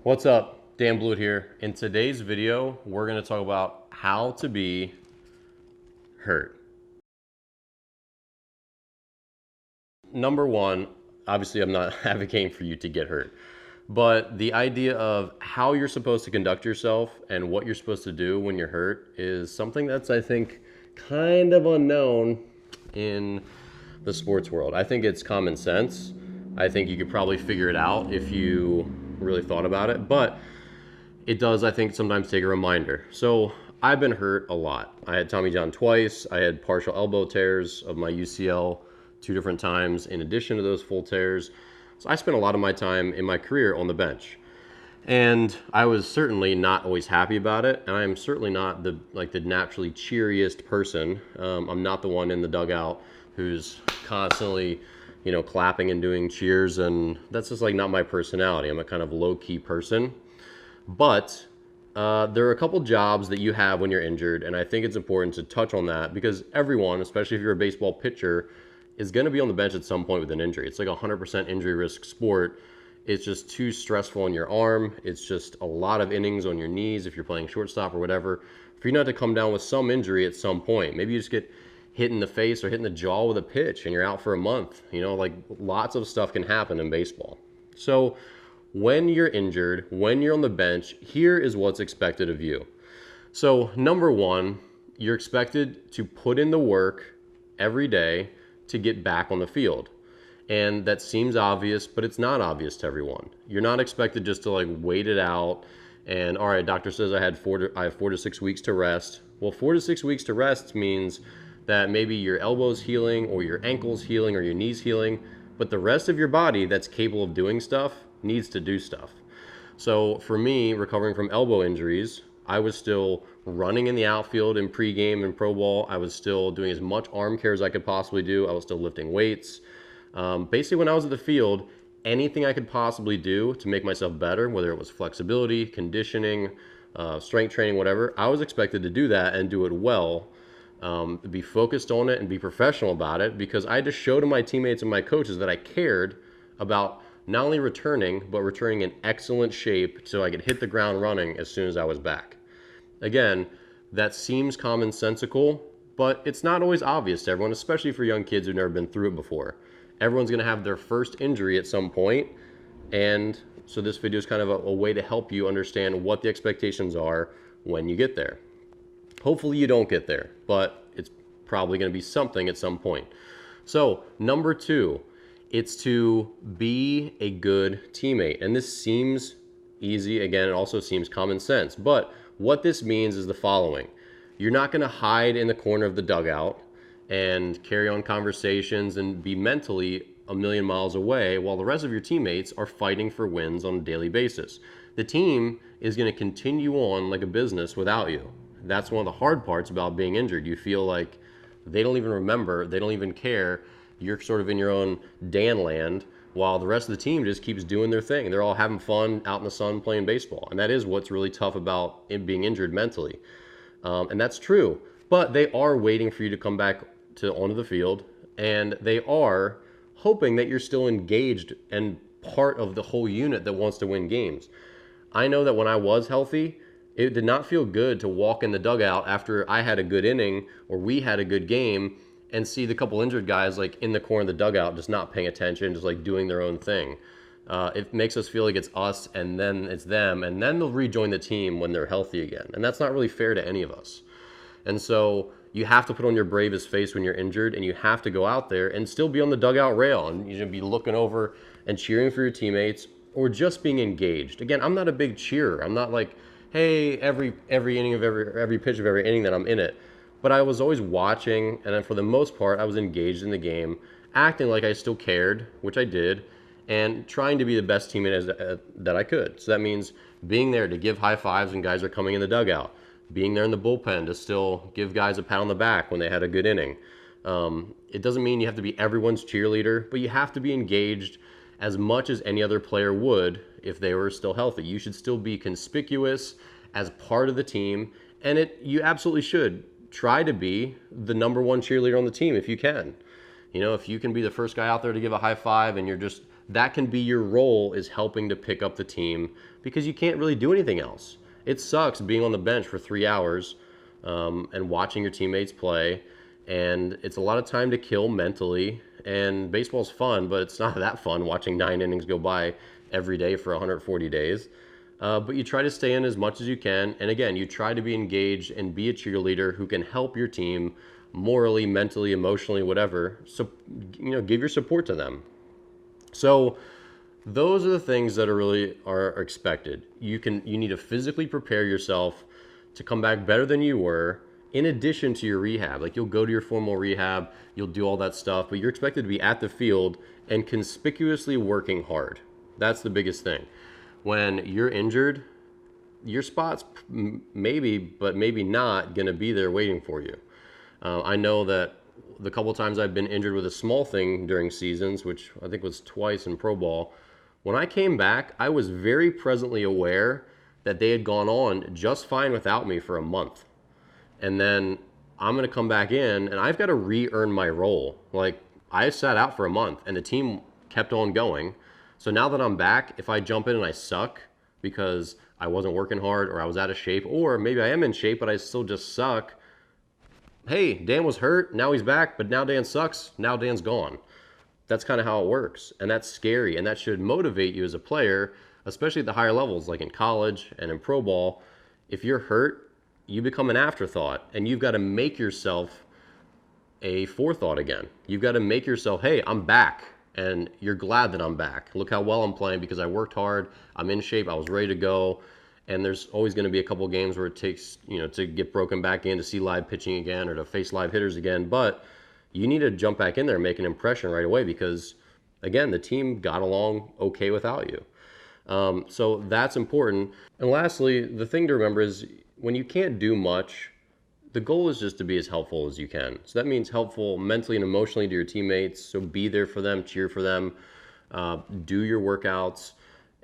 What's up? Dan Blewett here. In today's video, we're going to talk about how to be hurt. Number one, obviously, I'm not advocating for you to get hurt, but the idea of how you're supposed to conduct yourself and what you're supposed to do when you're hurt is something that's, I think, kind of unknown in the sports world. I think it's common sense. I think you could probably figure it out if you really thought about it, but it does, I think, sometimes take a reminder. So I've been hurt a lot. I had Tommy John twice. I had partial elbow tears of my UCL 2 different times in addition to those full tears. So I spent a lot of my time in my career on the bench. And I was certainly not always happy about it. And I am certainly not the naturally cheeriest person. I'm not the one in the dugout who's constantly, clapping and doing cheers. And that's just not my personality. I'm a kind of low-key person. But there are a couple jobs that you have when you're injured, and I think it's important to touch on that because everyone, especially if you're a baseball pitcher, is going to be on the bench at some point with an injury. It's like a 100% injury risk sport. It's just too stressful on your arm. It's just a lot of innings on your knees if you're playing shortstop or whatever. For you not to come down with some injury at some point, maybe you just get hit in the face or hit in the jaw with a pitch and you're out for a month. Lots of stuff can happen in baseball. So when you're injured, when you're on the bench, here is what's expected of you. So, number one, you're expected to put in the work every day to get back on the field. And that seems obvious, but it's not obvious to everyone. You're not expected just to wait it out and, all right, doctor says I have 4 to 6 weeks to rest. Well, 4 to 6 weeks to rest means that maybe your elbow's healing or your ankle's healing or your knee's healing, but the rest of your body that's capable of doing stuff needs to do stuff. So for me, recovering from elbow injuries, I was still running in the outfield in pregame and pro ball. I was still doing as much arm care as I could possibly do. I was still lifting weights. Basically, when I was at the field, anything I could possibly do to make myself better, whether it was flexibility, conditioning, strength training, whatever, I was expected to do that and do it well. Be focused on it and be professional about it because I had to show to my teammates and my coaches that I cared about not only returning, but returning in excellent shape so I could hit the ground running as soon as I was back. Again, that seems commonsensical, but it's not always obvious to everyone, especially for young kids who've never been through it before. Everyone's going to have their first injury at some point, and so this video is kind of a way to help you understand what the expectations are when you get there. Hopefully you don't get there, but it's probably going to be something at some point. So, number two, it's to be a good teammate. And this seems easy. Again, it also seems common sense. But what this means is the following. You're not going to hide in the corner of the dugout and carry on conversations and be mentally a million miles away while the rest of your teammates are fighting for wins on a daily basis. The team is going to continue on like a business without you. That's one of the hard parts about being injured. You feel like they don't even remember, they don't even care. You're sort of in your own Dan land while the rest of the team just keeps doing their thing. They're all having fun out in the sun playing baseball. And that is what's really tough about it being injured mentally. And that's true. But they are waiting for you to come back onto the field. And they are hoping that you're still engaged and part of the whole unit that wants to win games. I know that when I was healthy, it did not feel good to walk in the dugout after I had a good inning or we had a good game and see the couple injured guys in the corner of the dugout just not paying attention, just doing their own thing. It makes us feel like it's us and then it's them, and then they'll rejoin the team when they're healthy again. And that's not really fair to any of us. And so you have to put on your bravest face when you're injured, and you have to go out there and still be on the dugout rail, and you should be looking over and cheering for your teammates or just being engaged. Again, I'm not a big cheerer. I'm not like, hey, every inning of every pitch of every inning that I'm in it. But I was always watching, and then for the most part, I was engaged in the game, acting like I still cared, which I did, and trying to be the best teammate that I could. So that means being there to give high fives when guys are coming in the dugout, being there in the bullpen to still give guys a pat on the back when they had a good inning. It doesn't mean you have to be everyone's cheerleader, but you have to be engaged as much as any other player would if they were still healthy. You should still be conspicuous as part of the team, and you absolutely should try to be the number one cheerleader on the team if you can. If you can be the first guy out there to give a high five and you're just that can be your role, is helping to pick up the team, because you can't really do anything else. It sucks being on the bench for 3 hours and watching your teammates play, and it's a lot of time to kill mentally. And baseball's fun, but it's not that fun watching 9 innings go by every day for 140 days. But you try to stay in as much as you can. And again, you try to be engaged and be a cheerleader who can help your team morally, mentally, emotionally, whatever. So, give your support to them. So those are the things that are expected. You need to physically prepare yourself to come back better than you were, in addition to your rehab. Like, you'll go to your formal rehab, you'll do all that stuff, but you're expected to be at the field and conspicuously working hard. That's the biggest thing. When you're injured, your spot's maybe, but maybe not, going to be there waiting for you. I know that the couple times I've been injured with a small thing during seasons, which I think was twice in pro ball, when I came back, I was very presently aware that they had gone on just fine without me for a month. And then I'm going to come back in and I've got to re-earn my role. Like, I sat out for a month and the team kept on going. So now that I'm back, if I jump in and I suck because I wasn't working hard or I was out of shape, or maybe I am in shape but I still just suck, hey, Dan was hurt, now he's back, but now Dan sucks, now Dan's gone. That's kind of how it works, and that's scary, and that should motivate you as a player, especially at the higher levels, like in college and in pro ball. If you're hurt, you become an afterthought, and you've got to make yourself a forethought again. You've got to make yourself, hey, I'm back, and you're glad that I'm back. Look how well I'm playing because I worked hard, I'm in shape, I was ready to go. And there's always going to be a couple games where it takes, to get broken back in, to see live pitching again or to face live hitters again. But you need to jump back in there and make an impression right away because, again, the team got along okay without you. So that's important. And lastly, the thing to remember is when you can't do much, the goal is just to be as helpful as you can. So that means helpful mentally and emotionally to your teammates. So be there for them, cheer for them, do your workouts,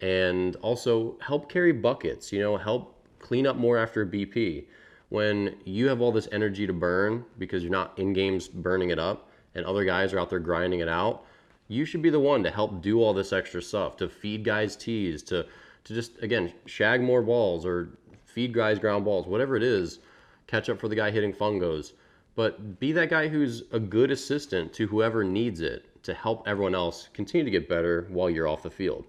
and also help carry buckets, help clean up more after a BP. When you have all this energy to burn because you're not in games burning it up and other guys are out there grinding it out, you should be the one to help do all this extra stuff, to feed guys tees, to just, again, shag more balls or feed guys ground balls, whatever it is, catch up for the guy hitting fungos. But be that guy who's a good assistant to whoever needs it to help everyone else continue to get better while you're off the field.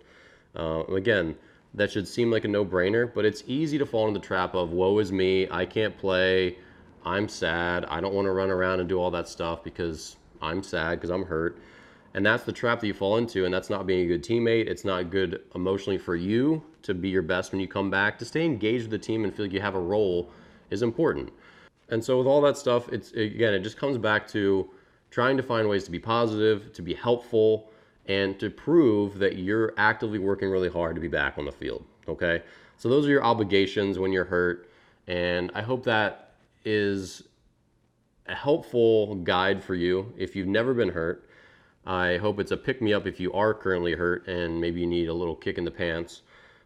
Again, that should seem like a no-brainer, but it's easy to fall into the trap of, woe is me, I can't play, I'm sad, I don't want to run around and do all that stuff because I'm sad because I'm hurt. And that's the trap that you fall into, and that's not being a good teammate. It's not good emotionally for you to be your best when you come back. To stay engaged with the team and feel like you have a role is important. And so with all that stuff, it just comes back to trying to find ways to be positive, to be helpful, and to prove that you're actively working really hard to be back on the field, okay? So those are your obligations when you're hurt, and I hope that is a helpful guide for you if you've never been hurt. I hope it's a pick-me-up if you are currently hurt and maybe you need a little kick in the pants.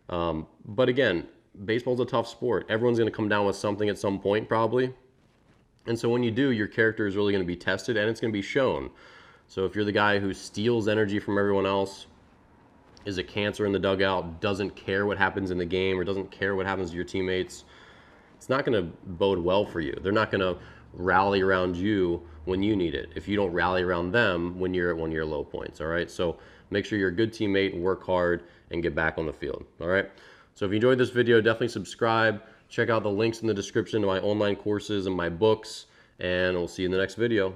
But again, baseball's a tough sport. Everyone's going to come down with something at some point probably. And so when you do, your character is really going to be tested and it's going to be shown. So if you're the guy who steals energy from everyone else, is a cancer in the dugout, doesn't care what happens in the game or doesn't care what happens to your teammates, it's not going to bode well for you. They're not going to rally around you when you need it if you don't rally around them when you're at one of your low points, all right? So make sure you're a good teammate and work hard and get back on the field, all right? So if you enjoyed this video, definitely subscribe. Check out the links in the description to my online courses and my books, and we'll see you in the next video.